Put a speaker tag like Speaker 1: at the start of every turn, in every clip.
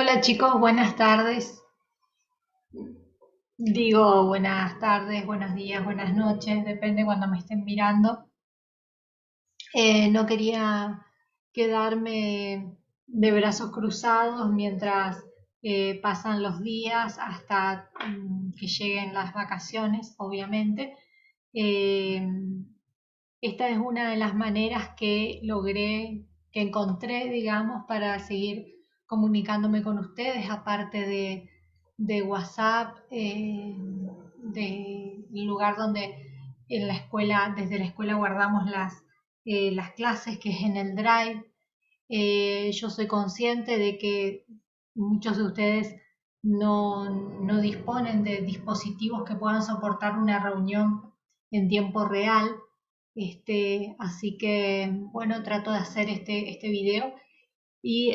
Speaker 1: Hola chicos, buenas tardes. Digo buenas tardes, buenos días, buenas noches, depende cuando me estén mirando. No quería quedarme de brazos cruzados mientras pasan los días hasta que lleguen las vacaciones, obviamente. Eh, Esta es una de las maneras que logré, que encontré, digamos, para seguir comunicándome con ustedes, aparte de WhatsApp, del lugar donde en la escuela, desde la escuela guardamos las clases, que es en el Drive. Yo soy consciente de que muchos de ustedes no disponen de dispositivos que puedan soportar una reunión en tiempo real. Así que, bueno, trato de hacer este video y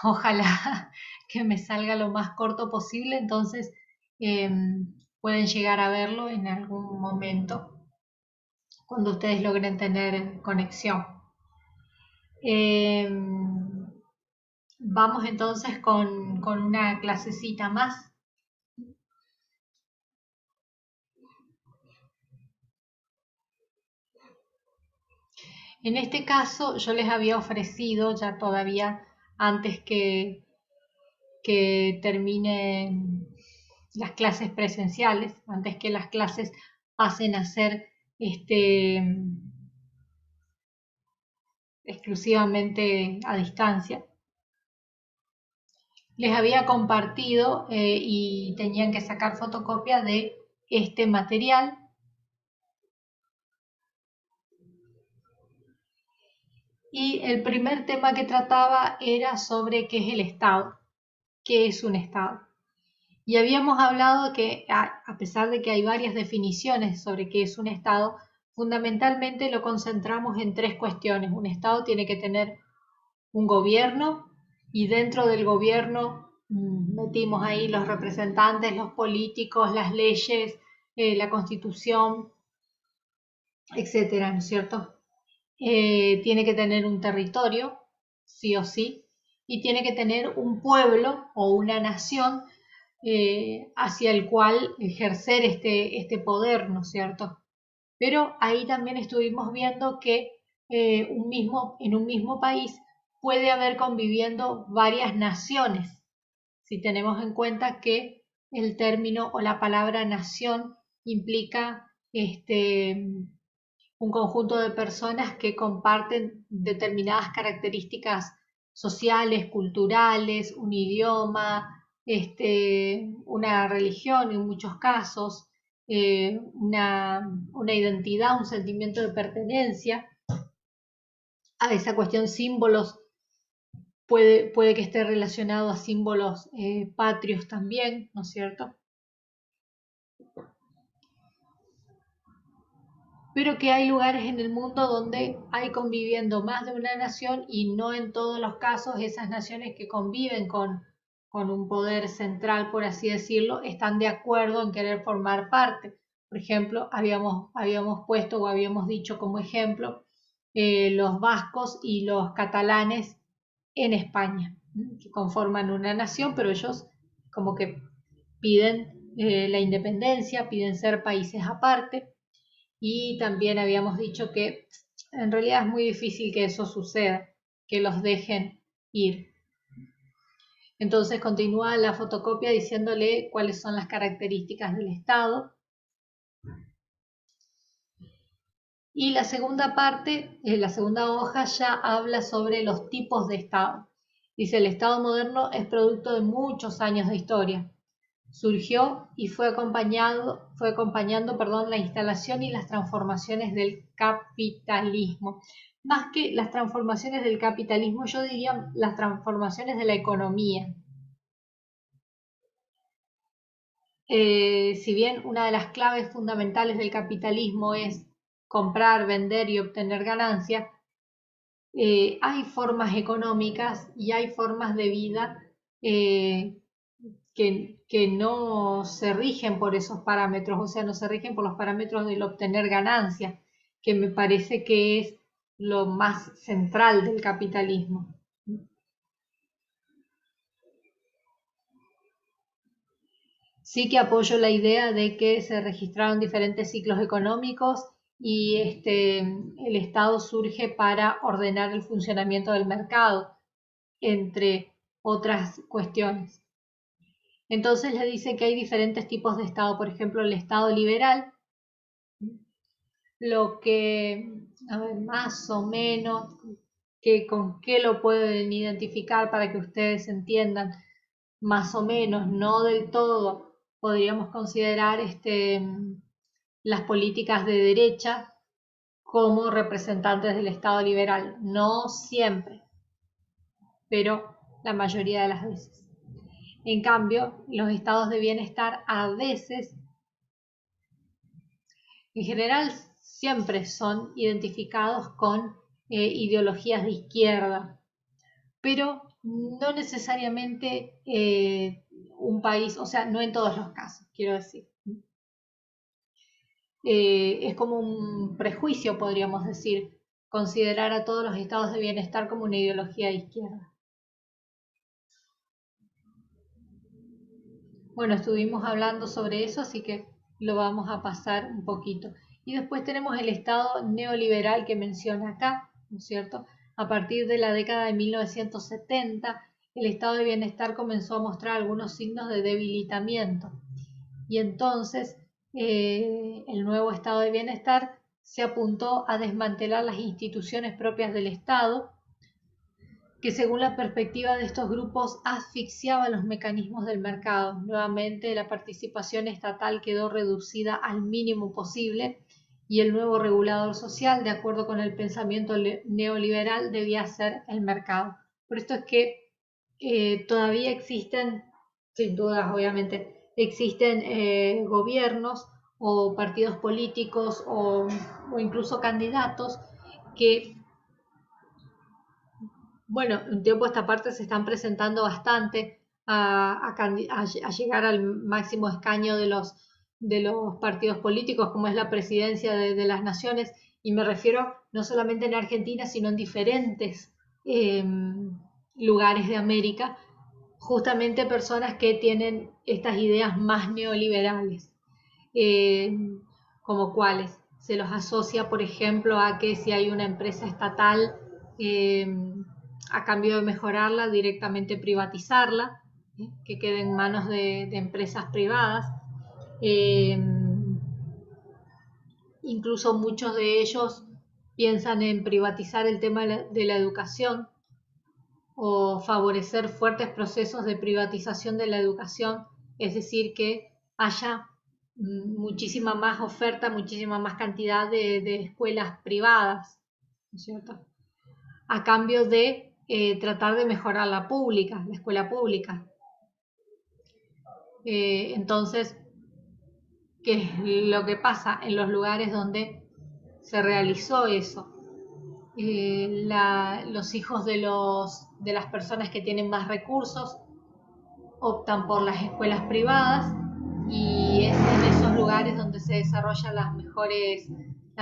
Speaker 1: ojalá que me salga lo más corto posible, entonces eh, pueden llegar a verlo en algún momento cuando ustedes logren tener conexión. Eh, Vamos entonces con una clasecita más. En este caso yo les había ofrecido ya todavía antes que terminen las clases presenciales, antes que las clases pasen a ser este, exclusivamente a distancia. Les había compartido y tenían que sacar fotocopia de este material. Y el primer tema que trataba era sobre qué es el Estado, qué es un Estado. Y habíamos hablado que, a pesar de que hay varias definiciones sobre qué es un Estado, fundamentalmente lo concentramos en tres cuestiones. Un Estado tiene que tener un gobierno y dentro del gobierno metimos ahí los representantes, los políticos, las leyes, la constitución, etcétera, ¿no es cierto? Tiene que tener un territorio, sí o sí, y tiene que tener un pueblo o una nación hacia el cual ejercer este poder, ¿no es cierto? Pero ahí también estuvimos viendo que en un mismo país puede haber conviviendo varias naciones, si tenemos en cuenta que el término o la palabra nación implica un conjunto de personas que comparten determinadas características sociales, culturales, un idioma, una religión en muchos casos, una identidad, un sentimiento de pertenencia. A esa cuestión símbolos puede que esté relacionado a símbolos patrios también, ¿no es cierto? Pero que hay lugares en el mundo donde hay conviviendo más de una nación y no en todos los casos esas naciones que conviven con un poder central, por así decirlo, están de acuerdo en querer formar parte. Por ejemplo, habíamos puesto o habíamos dicho como ejemplo los vascos y los catalanes en España, que conforman una nación, pero ellos como que piden la independencia, piden ser países aparte y también habíamos dicho que en realidad es muy difícil que eso suceda, que los dejen ir. Entonces continúa la fotocopia diciéndole cuáles son las características del Estado. Y la segunda parte, la segunda hoja ya habla sobre los tipos de Estado. Dice, el Estado moderno es producto de muchos años de historia. Surgió y fue acompañando, perdón, la instalación y las transformaciones del capitalismo. Más que las transformaciones del capitalismo, yo diría las transformaciones de la economía. Si bien una de las claves fundamentales del capitalismo es comprar, vender y obtener ganancias, hay formas económicas y hay formas de vida eh, que no se rigen por esos parámetros, o sea, no se rigen por los parámetros del obtener ganancias, que me parece que es lo más central del capitalismo. Sí que apoyo la idea de que se registraron diferentes ciclos económicos y el Estado surge para ordenar el funcionamiento del mercado, entre otras cuestiones. Entonces le dice que hay diferentes tipos de Estado, por ejemplo, el Estado liberal, lo que, a ver, más o menos, que con qué lo pueden identificar para que ustedes entiendan, más o menos, no del todo, podríamos considerar las políticas de derecha como representantes del Estado liberal. No siempre, pero la mayoría de las veces. En cambio, los estados de bienestar a veces, en general, siempre son identificados con ideologías de izquierda, pero no necesariamente un país, o sea, no en todos los casos, quiero decir. Es como un prejuicio, podríamos decir, considerar a todos los estados de bienestar como una ideología de izquierda. Bueno, estuvimos hablando sobre eso, así que lo vamos a pasar un poquito. Y después tenemos el estado neoliberal que menciona acá, ¿no es cierto? A partir de la década de 1970, el estado de bienestar comenzó a mostrar algunos signos de debilitamiento. Y entonces el nuevo estado de bienestar se apuntó a desmantelar las instituciones propias del Estado, que según la perspectiva de estos grupos asfixiaba los mecanismos del mercado. Nuevamente la participación estatal quedó reducida al mínimo posible y el nuevo regulador social, de acuerdo con el pensamiento neoliberal, debía ser el mercado. Por esto es que todavía existen, sin dudas obviamente, existen gobiernos o partidos políticos o incluso candidatos que, bueno, un tiempo a esta parte se están presentando bastante a llegar al máximo escaño de los partidos políticos, como es la presidencia de las naciones, y me refiero no solamente en Argentina, sino en diferentes lugares de América, justamente personas que tienen estas ideas más neoliberales, eh, como cuáles. Se los asocia, por ejemplo, a que si hay una empresa estatal, eh, a cambio de mejorarla, directamente privatizarla, que quede en manos de empresas privadas. Eh, Incluso muchos de ellos piensan en privatizar el tema de la educación o favorecer fuertes procesos de privatización de la educación, es decir, que haya muchísima más oferta, muchísima más cantidad de escuelas privadas, ¿no es cierto? A cambio de tratar de mejorar la pública, la escuela pública. Entonces, ¿qué es lo que pasa en los lugares donde se realizó eso? Los hijos de las personas que tienen más recursos optan por las escuelas privadas y es en esos lugares donde se desarrolla la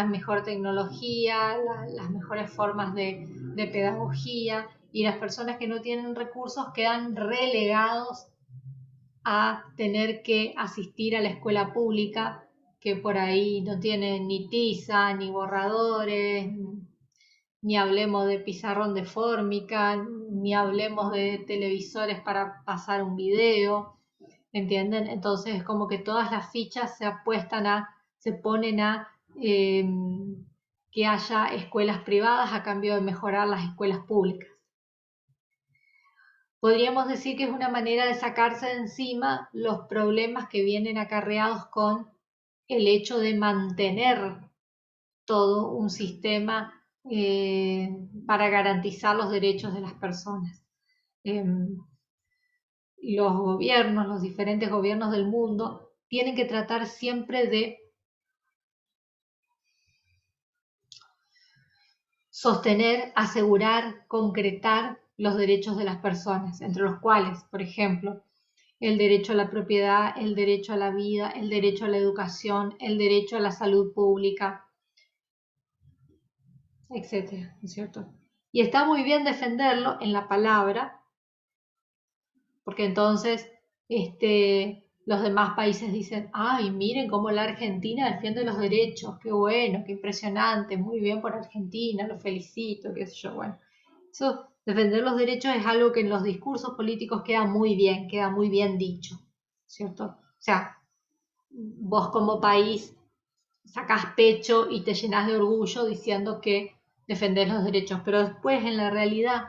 Speaker 1: mejor tecnología, las mejores formas de pedagogía, y las personas que no tienen recursos quedan relegados a tener que asistir a la escuela pública, que por ahí no tiene ni tiza, ni borradores, ni hablemos de pizarrón de fórmica, ni hablemos de televisores para pasar un video, ¿entienden? Entonces es como que todas las fichas se ponen a eh, que haya escuelas privadas a cambio de mejorar las escuelas públicas. Podríamos decir que es una manera de sacarse de encima los problemas que vienen acarreados con el hecho de mantener todo un sistema para garantizar los derechos de las personas. Los gobiernos, los diferentes gobiernos del mundo, tienen que tratar siempre de sostener, asegurar, concretar los derechos de las personas, entre los cuales, por ejemplo, el derecho a la propiedad, el derecho a la vida, el derecho a la educación, el derecho a la salud pública, etcétera, ¿no es cierto? Y está muy bien defenderlo en la palabra, porque entonces los demás países dicen, ay, miren cómo la Argentina defiende los derechos, qué bueno, qué impresionante, muy bien por Argentina, lo felicito, qué sé yo, bueno. Eso, defender los derechos es algo que en los discursos políticos queda muy bien dicho, ¿cierto? O sea, vos como país sacás pecho y te llenas de orgullo diciendo que defendés los derechos, pero después en la realidad,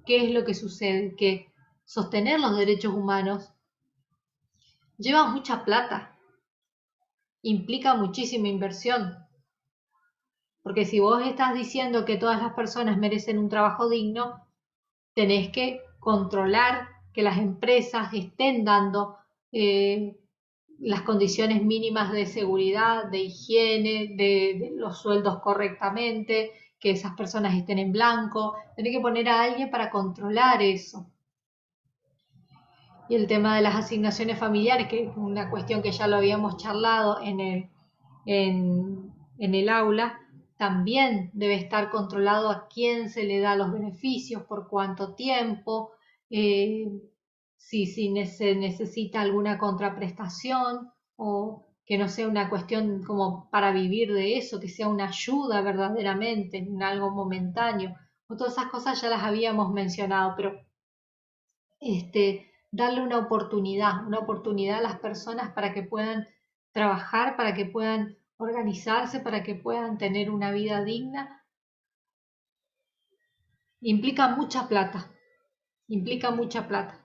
Speaker 1: ¿qué es lo que sucede? Que sostener los derechos humanos lleva mucha plata, implica muchísima inversión, porque si vos estás diciendo que todas las personas merecen un trabajo digno, tenés que controlar que las empresas estén dando las condiciones mínimas de seguridad, de higiene, de los sueldos correctamente, que esas personas estén en blanco. Tenés que poner a alguien para controlar eso. Y el tema de las asignaciones familiares, que es una cuestión que ya lo habíamos charlado en el aula, también debe estar controlado a quién se le da los beneficios, por cuánto tiempo, eh, si se necesita alguna contraprestación o que no sea una cuestión como para vivir de eso, que sea una ayuda verdaderamente, en algo momentáneo. O todas esas cosas ya las habíamos mencionado, pero darle una oportunidad a las personas para que puedan trabajar, para que puedan organizarse, para que puedan tener una vida digna, implica mucha plata, implica mucha plata.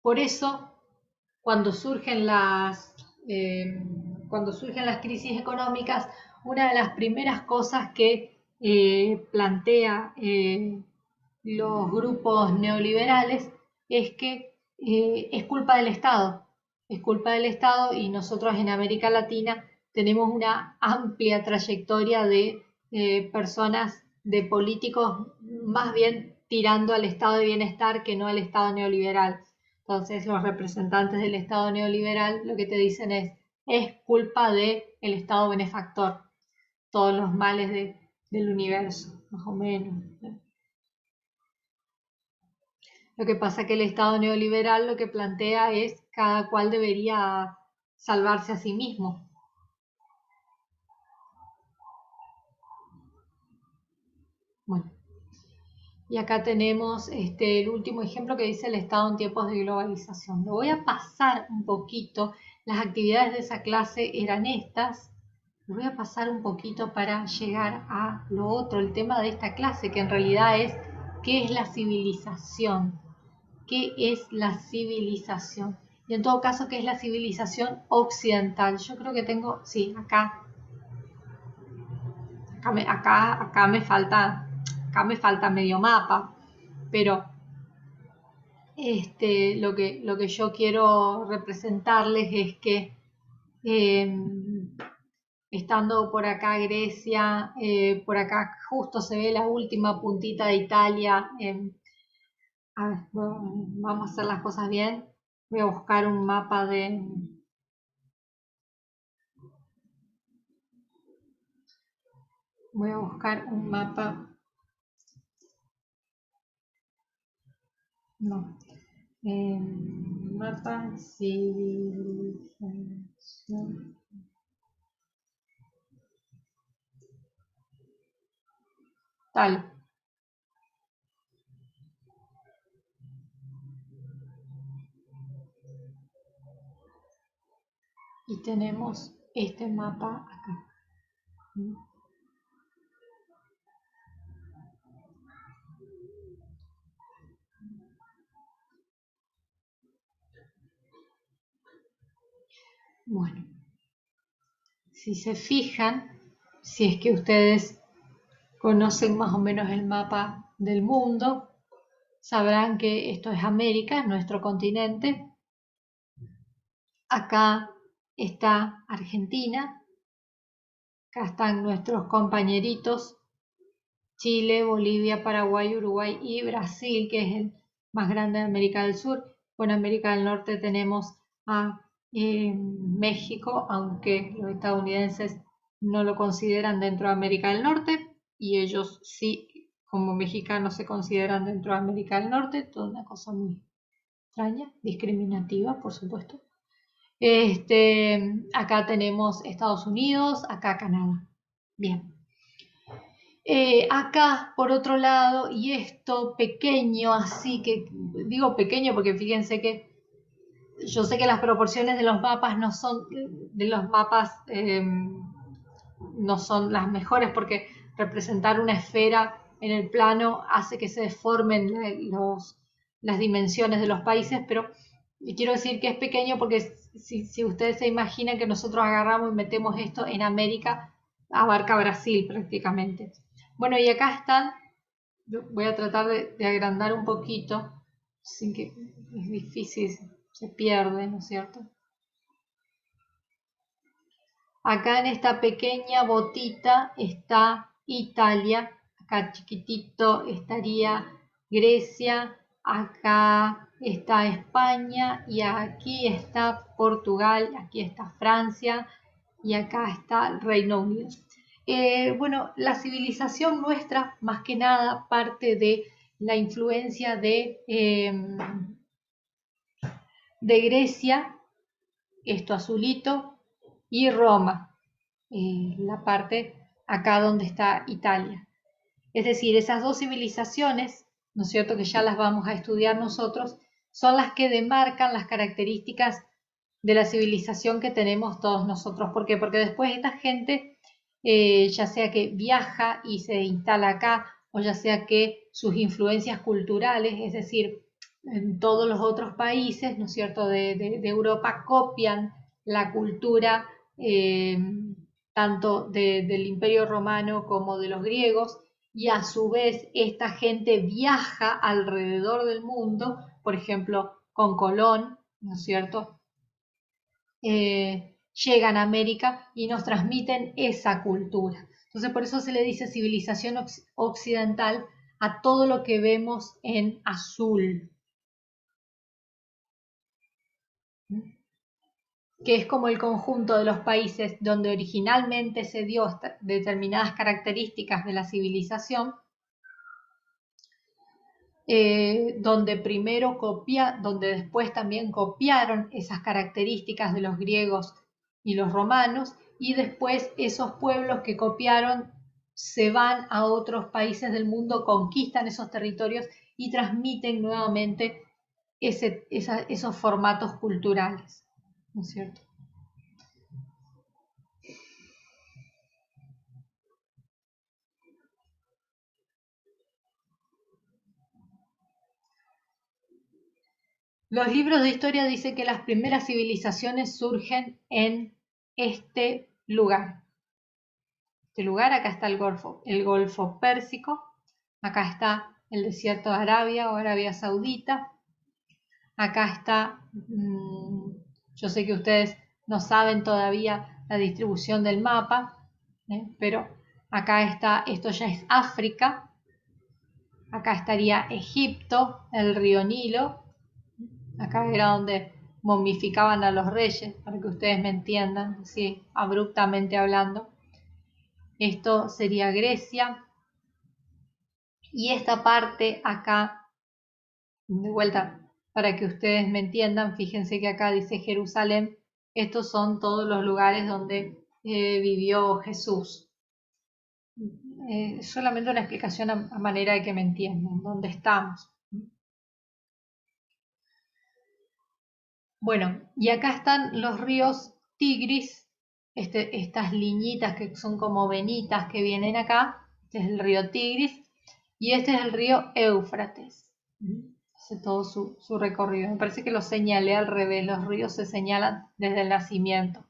Speaker 1: Por eso, cuando surgen eh, cuando surgen las crisis económicas, una de las primeras cosas que plantea los grupos neoliberales es que es culpa del Estado, es culpa del Estado y nosotros en América Latina tenemos una amplia trayectoria de personas, de políticos más bien tirando al estado de bienestar que no al estado neoliberal. Entonces los representantes del estado neoliberal lo que te dicen es culpa del estado benefactor, todos los males del universo, más o menos. Lo que pasa es que el Estado neoliberal lo que plantea es cada cual debería salvarse a sí mismo. Bueno, y acá tenemos el último ejemplo que dice el Estado en tiempos de globalización. Lo voy a pasar un poquito. Las actividades de esa clase eran estas. Lo voy a pasar un poquito para llegar a lo otro, el tema de esta clase, que en realidad es ¿qué es la civilización? ¿Qué es la civilización? Y en todo caso, ¿qué es la civilización occidental? Yo creo que tengo, sí, acá me falta medio mapa, pero lo que yo quiero representarles es que eh, estando por acá Grecia, por acá justo se ve la última puntita de Italia. A ver, vamos a hacer las cosas bien. Voy a buscar un mapa de... Voy a buscar un mapa... No. Mapa civilización. Tal. Y tenemos este mapa acá. Bueno, si se fijan, si es que ustedes conocen más o menos el mapa del mundo, sabrán que esto es América, nuestro continente. Acá está Argentina, acá están nuestros compañeritos Chile, Bolivia, Paraguay, Uruguay y Brasil, que es el más grande de América del Sur. En América del Norte tenemos a México, aunque los estadounidenses no lo consideran dentro de América del Norte y ellos sí como mexicanos se consideran dentro de América del Norte, toda una cosa muy extraña, discriminativa, por supuesto. Acá tenemos Estados Unidos, acá Canadá. Bien. Acá, por otro lado, y esto pequeño, así que digo pequeño porque fíjense que yo sé que las proporciones de los mapas no son no son las mejores porque representar una esfera en el plano hace que se deformen las dimensiones de los países, pero quiero decir que es pequeño porque si ustedes se imaginan que nosotros agarramos y metemos esto en América, abarca Brasil prácticamente. Bueno, y acá están, voy a tratar de agrandar un poquito, sin que es difícil, se pierde, ¿no es cierto? Acá en esta pequeña botita está Italia, acá chiquitito estaría Grecia, acá está España y aquí está Portugal, aquí está Francia y acá está el Reino Unido. Bueno, la civilización nuestra, más que nada, parte de la influencia de Grecia, esto azulito, y Roma, la parte acá donde está Italia. Es decir, esas dos civilizaciones, ¿no es cierto?, que ya las vamos a estudiar nosotros, son las que demarcan las características de la civilización que tenemos todos nosotros. ¿Por qué? Porque después esta gente, ya sea que viaja y se instala acá, o ya sea que sus influencias culturales, es decir, en todos los otros países, ¿no es cierto?, de Europa copian la cultura tanto del Imperio Romano como de los griegos, y a su vez esta gente viaja alrededor del mundo, por ejemplo, con Colón, ¿no es cierto?, llegan a América y nos transmiten esa cultura. Entonces por eso se le dice civilización occidental a todo lo que vemos en azul, que es como el conjunto de los países donde originalmente se dio determinadas características de la civilización, donde donde después también copiaron esas características de los griegos y los romanos, y después esos pueblos que copiaron se van a otros países del mundo, conquistan esos territorios y transmiten nuevamente esos formatos culturales, ¿no es cierto? Los libros de historia dicen que las primeras civilizaciones surgen en este lugar. Este lugar, acá está el Golfo Pérsico, acá está el desierto de Arabia o Arabia Saudita, acá está, yo sé que ustedes no saben todavía la distribución del mapa, pero acá está, esto ya es África, acá estaría Egipto, el río Nilo, acá era donde momificaban a los reyes, para que ustedes me entiendan, así abruptamente hablando. Esto sería Grecia. Y esta parte acá, de vuelta, para que ustedes me entiendan, fíjense que acá dice Jerusalén. Estos son todos los lugares donde vivió Jesús. Solamente una explicación a manera de que me entiendan, dónde estamos. Bueno, y acá están los ríos Tigris, estas liñitas que son como venitas que vienen acá. Este es el río Tigris y este es el río Éufrates. Hace todo su recorrido. Me parece que lo señalé al revés, los ríos se señalan desde el nacimiento.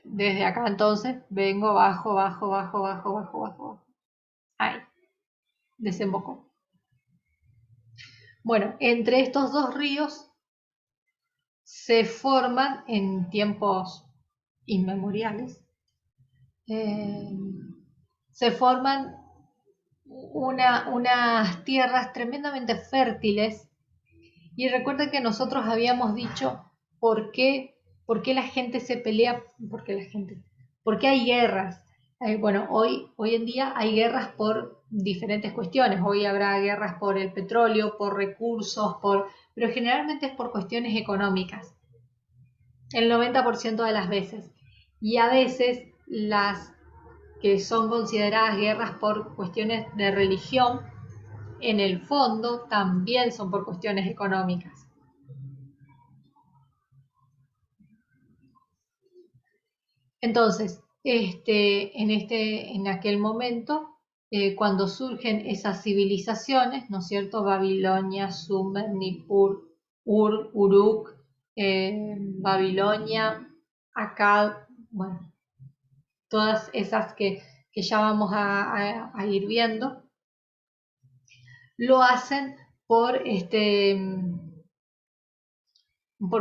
Speaker 1: Desde acá entonces vengo bajo, bajo, bajo, bajo, bajo, bajo. Ahí, desembocó. Bueno, entre estos dos ríos se forman en tiempos inmemoriales, se forman unas tierras tremendamente fértiles. Y recuerden que nosotros habíamos dicho por qué la gente se pelea, por qué hay guerras. Bueno, hoy en día hay guerras por diferentes cuestiones. Hoy habrá guerras por el petróleo, por recursos, pero generalmente es por cuestiones económicas, el 90% de las veces. Y a veces las que son consideradas guerras por cuestiones de religión, en el fondo también son por cuestiones económicas. Entonces, en aquel momento, cuando surgen esas civilizaciones, ¿no es cierto? Babilonia, Sumer, Nippur, Uruk, Babilonia, Akkad, bueno, todas esas que ya vamos a ir viendo, lo hacen por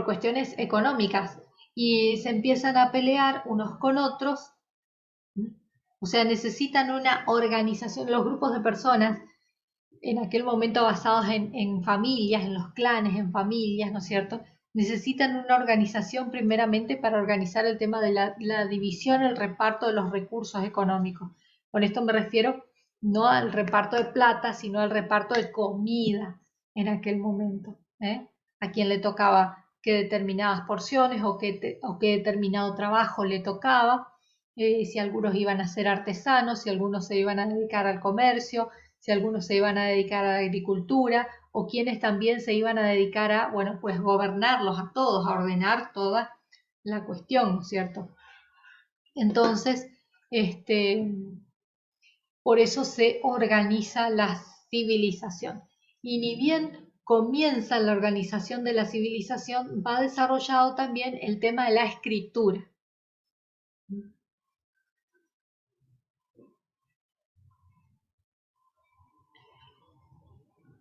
Speaker 1: cuestiones económicas y se empiezan a pelear unos con otros. O sea, necesitan una organización, los grupos de personas, en aquel momento basados en familias, en los clanes, en familias, ¿no es cierto? Necesitan una organización primeramente para organizar el tema de la división, el reparto de los recursos económicos. Con esto me refiero no al reparto de plata, sino al reparto de comida en aquel momento, ¿eh? A quien le tocaba qué determinadas porciones o qué determinado trabajo le tocaba, si algunos iban a ser artesanos, si algunos se iban a dedicar al comercio, si algunos se iban a dedicar a la agricultura o quienes también se iban a dedicar a, bueno, pues gobernarlos a todos, a ordenar toda la cuestión, ¿no es cierto? Entonces, por eso se organiza la civilización. Y ni bien comienza la organización de la civilización, va desarrollado también el tema de la escritura.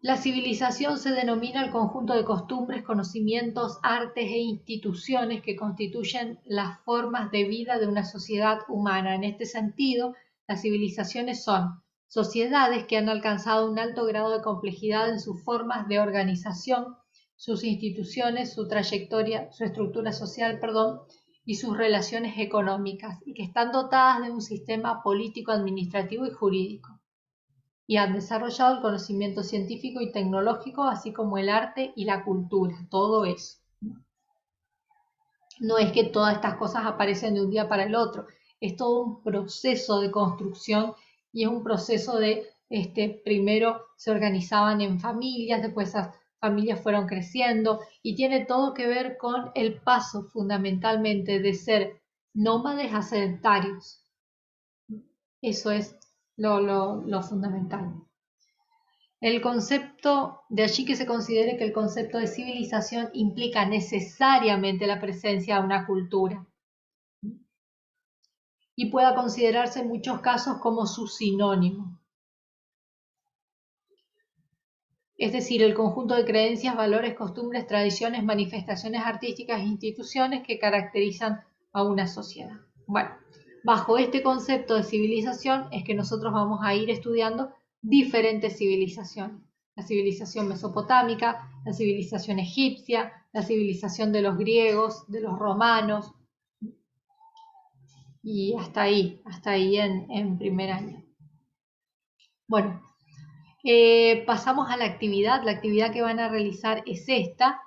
Speaker 1: La civilización se denomina el conjunto de costumbres, conocimientos, artes e instituciones que constituyen las formas de vida de una sociedad humana. En este sentido, las civilizaciones son sociedades que han alcanzado un alto grado de complejidad en sus formas de organización, sus instituciones, su trayectoria, su estructura social, y sus relaciones económicas, y que están dotadas de un sistema político, administrativo y jurídico y han desarrollado el conocimiento científico y tecnológico, así como el arte y la cultura, todo eso. No es que todas estas cosas aparecen de un día para el otro, es todo un proceso de construcción y es un proceso de, primero se organizaban en familias, después esas familias fueron creciendo y tiene todo que ver con el paso fundamentalmente de ser nómades a sedentarios. Eso es lo fundamental. El concepto, de allí que se considere que el concepto de civilización implica necesariamente la presencia de una cultura y pueda considerarse en muchos casos como su sinónimo. Es decir, el conjunto de creencias, valores, costumbres, tradiciones, manifestaciones artísticas e instituciones que caracterizan a una sociedad. Bueno, bajo este concepto de civilización es que nosotros vamos a ir estudiando diferentes civilizaciones. La civilización mesopotámica, la civilización egipcia, la civilización de los griegos, de los romanos, y hasta ahí en primer año. Bueno, pasamos a la actividad que van a realizar es esta,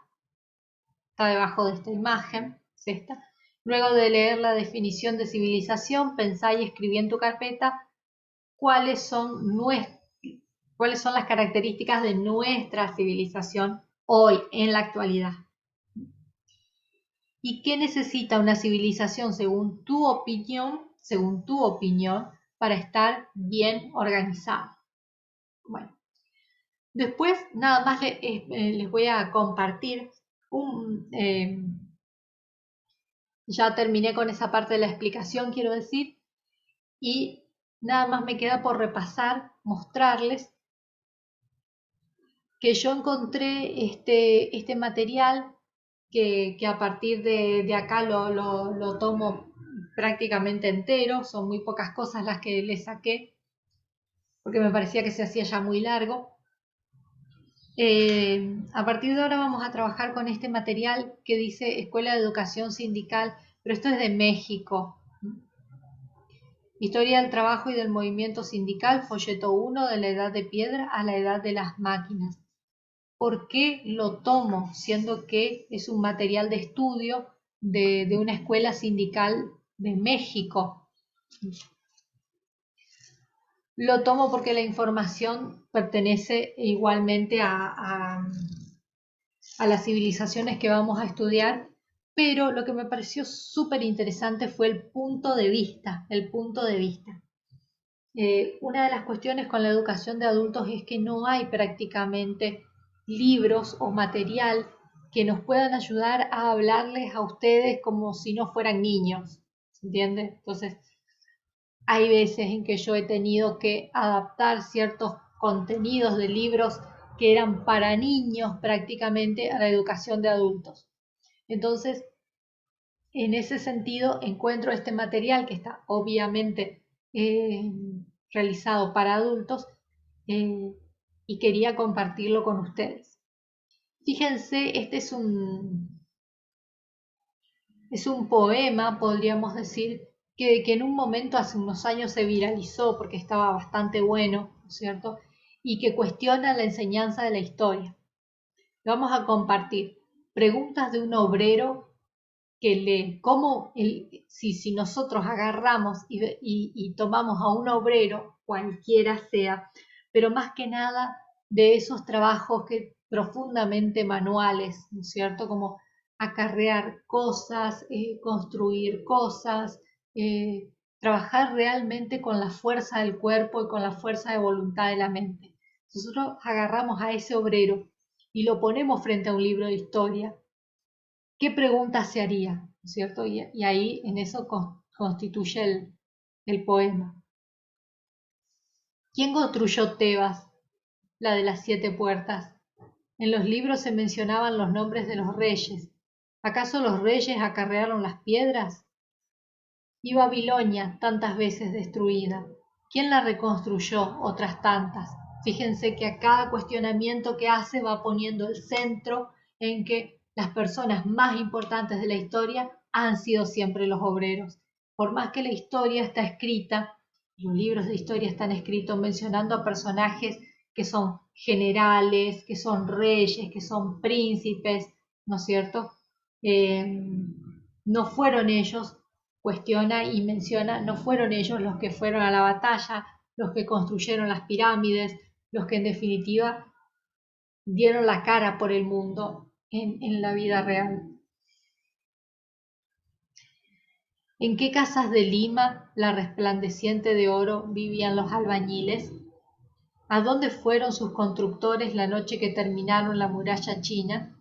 Speaker 1: está debajo de esta imagen, es esta. Luego de leer la definición de civilización, pensá y escribí en tu carpeta cuáles son las características de nuestra civilización hoy, en la actualidad. ¿Y qué necesita una civilización según tu opinión, para estar bien organizada? Bueno, después nada más les voy a compartir ya terminé con esa parte de la explicación, quiero decir, y nada más me queda por repasar, mostrarles que yo encontré este material que a partir de acá lo tomo prácticamente entero, son muy pocas cosas las que le saqué, porque me parecía que se hacía ya muy largo. A partir de ahora vamos a trabajar con este material que dice Escuela de Educación Sindical, pero esto es de México. Historia del trabajo y del movimiento sindical, folleto 1, de la edad de piedra a la edad de las máquinas. ¿Por qué lo tomo? Siendo que es un material de estudio de una escuela sindical de México. Lo tomo porque la información pertenece igualmente a las civilizaciones que vamos a estudiar, pero lo que me pareció súper interesante fue el punto de vista, una de las cuestiones con la educación de adultos es que no hay prácticamente libros o material que nos puedan ayudar a hablarles a ustedes como si no fueran niños, ¿se entiende? Entonces, hay veces en que yo he tenido que adaptar ciertos contenidos de libros que eran para niños prácticamente a la educación de adultos. Entonces, en ese sentido, encuentro este material que está obviamente realizado para adultos eh, y quería compartirlo con ustedes. Fíjense, este es un poema, podríamos decir, que en un momento hace unos años se viralizó porque estaba bastante bueno, ¿no es cierto? Y que cuestiona la enseñanza de la historia. Lo vamos a compartir. Preguntas de un obrero que lee, cómo si nosotros agarramos y tomamos a un obrero, cualquiera sea, pero más que nada de esos trabajos que profundamente manuales, ¿no es cierto? Como acarrear cosas, construir cosas, eh, trabajar realmente con la fuerza del cuerpo y con la fuerza de voluntad de la mente. Nosotros agarramos a ese obrero y lo ponemos frente a un libro de historia. ¿Qué pregunta se haría? ¿No es cierto? Y ahí en eso constituye el poema. ¿Quién construyó Tebas, la de las 7 puertas? En los libros se mencionaban los nombres de los reyes. ¿Acaso los reyes acarrearon las piedras? ¿Y Babilonia, tantas veces destruida? ¿Quién la reconstruyó otras tantas? Fíjense que a cada cuestionamiento que hace va poniendo el centro en que las personas más importantes de la historia han sido siempre los obreros. Por más que la historia está escrita, los libros de historia están escritos mencionando a personajes que son generales, que son reyes, que son príncipes, ¿no es cierto? No fueron ellos, cuestiona y menciona, no fueron ellos los que fueron a la batalla, los que construyeron las pirámides, los que en definitiva dieron la cara por el mundo en la vida real. ¿En qué casas de Lima, la resplandeciente de oro, vivían los albañiles? ¿A dónde fueron sus constructores la noche que terminaron la muralla china?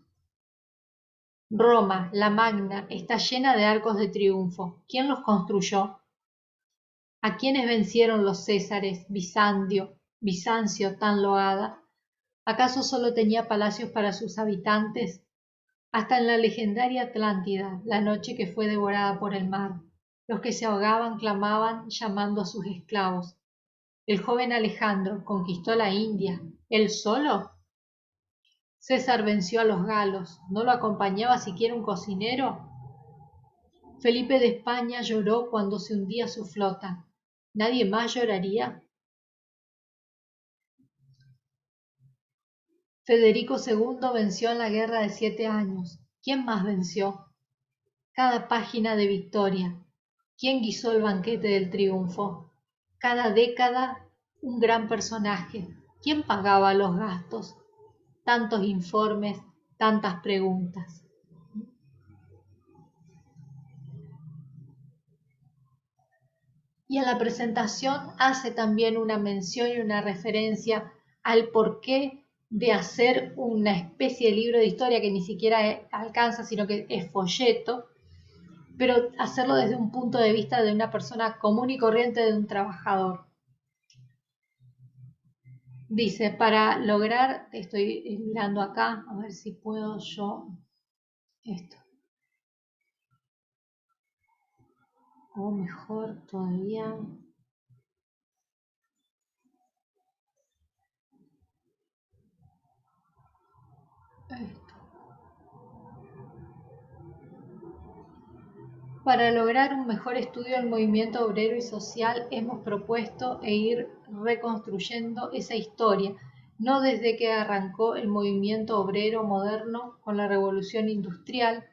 Speaker 1: Roma, la magna, está llena de arcos de triunfo. ¿Quién los construyó? ¿A quiénes vencieron los Césares, Bizancio tan loada? ¿Acaso solo tenía palacios para sus habitantes? Hasta en la legendaria Atlántida, la noche que fue devorada por el mar, los que se ahogaban clamaban llamando a sus esclavos. El joven Alejandro conquistó la India. ¿Él solo? César venció a los galos. ¿No lo acompañaba siquiera un cocinero? Felipe de España lloró cuando se hundía su flota. ¿Nadie más lloraría? Federico II venció en la guerra de 7 años. ¿Quién más venció? Cada página de victoria. ¿Quién guisó el banquete del triunfo? Cada década un gran personaje. ¿Quién pagaba los gastos? Tantos informes, tantas preguntas. Y en la presentación hace también una mención y una referencia al porqué de hacer una especie de libro de historia que ni siquiera alcanza, sino que es folleto, pero hacerlo desde un punto de vista de una persona común y corriente, de un trabajador. Dice, para lograr, estoy mirando acá, a ver si puedo yo esto. O mejor todavía. Esto. Para lograr un mejor estudio del movimiento obrero y social hemos propuesto ir reconstruyendo esa historia, no desde que arrancó el movimiento obrero moderno con la revolución industrial,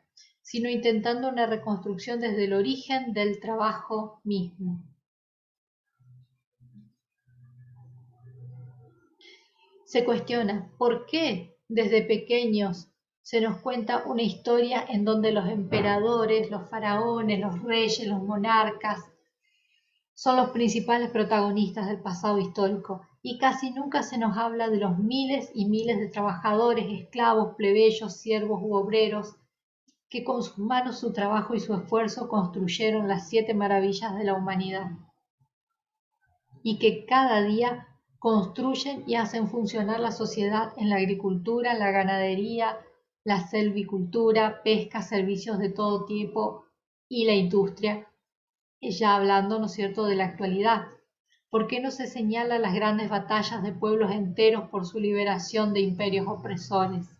Speaker 1: sino intentando una reconstrucción desde el origen del trabajo mismo. Se cuestiona por qué desde pequeños se nos cuenta una historia en donde los emperadores, los faraones, los reyes, los monarcas son los principales protagonistas del pasado histórico y casi nunca se nos habla de los miles y miles de trabajadores, esclavos, plebeyos, siervos u obreros que con sus manos, su trabajo y su esfuerzo construyeron las 7 maravillas de la humanidad y que cada día construyen y hacen funcionar la sociedad en la agricultura, la ganadería, la selvicultura, pesca, servicios de todo tipo y la industria, ya hablando, ¿no es cierto?, de la actualidad. ¿Por qué no se señala las grandes batallas de pueblos enteros por su liberación de imperios opresores?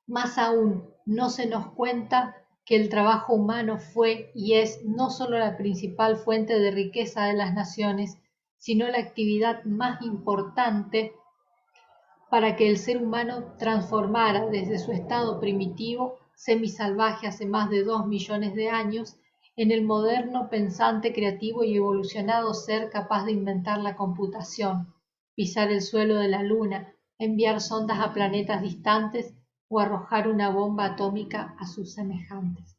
Speaker 1: Más aún, no se nos cuenta que el trabajo humano fue y es no solo la principal fuente de riqueza de las naciones, sino la actividad más importante para que el ser humano transformara desde su estado primitivo, semisalvaje hace más de 2 millones de años, en el moderno, pensante, creativo y evolucionado ser capaz de inventar la computación, pisar el suelo de la Luna, enviar sondas a planetas distantes o arrojar una bomba atómica a sus semejantes.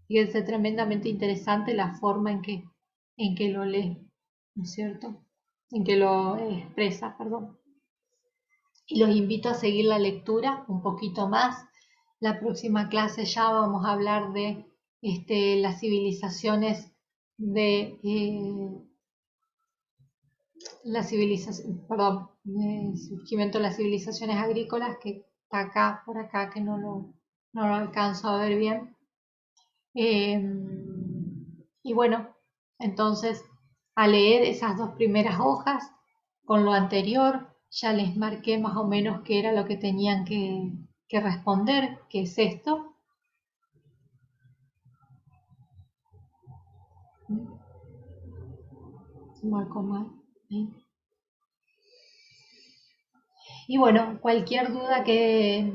Speaker 1: Fíjense, tremendamente interesante la forma en que lo lee, ¿no es cierto? En que lo expresa, perdón. Y los invito a seguir la lectura un poquito más. La próxima clase ya vamos a hablar de las civilizaciones de surgimiento de las civilizaciones agrícolas, que está acá, por acá, que no lo alcanzo a ver bien. Y bueno, entonces a leer esas 2 primeras hojas con lo anterior, ya les marqué más o menos qué era lo que tenían que responder, qué es esto. Se marcó mal. ¿Sí? Y bueno, cualquier duda que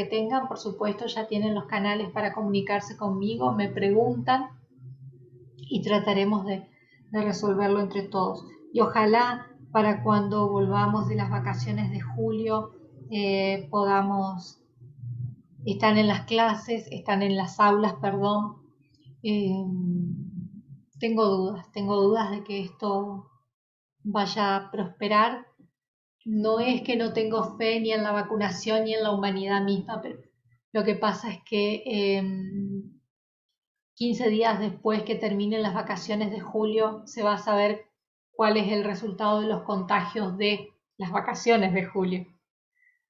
Speaker 1: tengan, por supuesto, ya tienen los canales para comunicarse conmigo, me preguntan y trataremos de resolverlo entre todos. Y ojalá para cuando volvamos de las vacaciones de julio podamos estar en las clases, están en las aulas, perdón. Eh, tengo dudas de que esto vaya a prosperar. No es que no tengo fe ni en la vacunación ni en la humanidad misma, pero lo que pasa es que 15 días después que terminen las vacaciones de julio se va a saber cuál es el resultado de los contagios de las vacaciones de julio.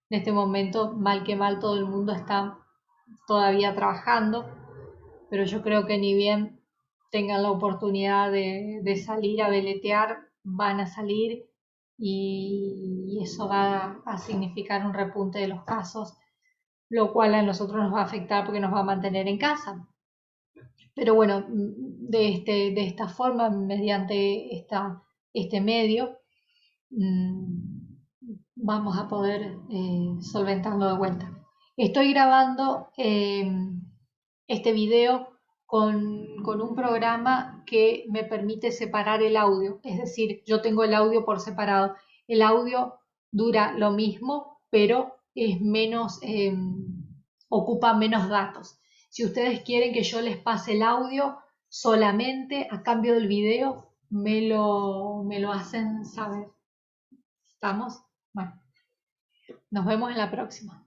Speaker 1: En este momento, mal que mal, todo el mundo está todavía trabajando, pero yo creo que ni bien tengan la oportunidad de salir a veletear, van a salir y eso va a significar un repunte de los casos, lo cual a nosotros nos va a afectar porque nos va a mantener en casa. Pero bueno, de esta forma, mediante este medio, vamos a poder solventarlo de vuelta. Estoy grabando este video con un programa que me permite separar el audio, es decir, yo tengo el audio por separado. El audio dura lo mismo, pero es menos, ocupa menos datos. Si ustedes quieren que yo les pase el audio solamente a cambio del video, me lo hacen saber. ¿Estamos? Bueno, nos vemos en la próxima.